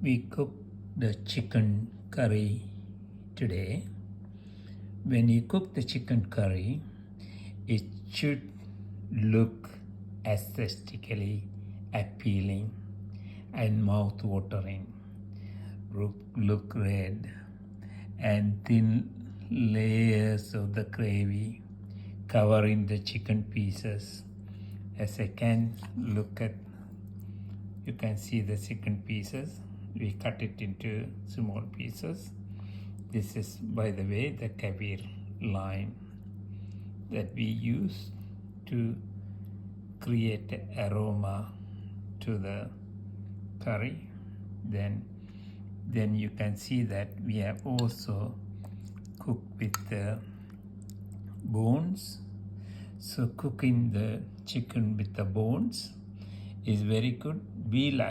We cook the chicken curry today. When you cook the chicken curry, it should look aesthetically appealing and mouth-watering, look red, and thin layers of the gravy covering the chicken pieces. As I can look at, you can see the chicken pieces. We cut it into small pieces. This is, by the way, the kabir lime that we use to create aroma to the curry. Then you can see that we have also cooked with the bones. So cooking the chicken with the bones is very good. We like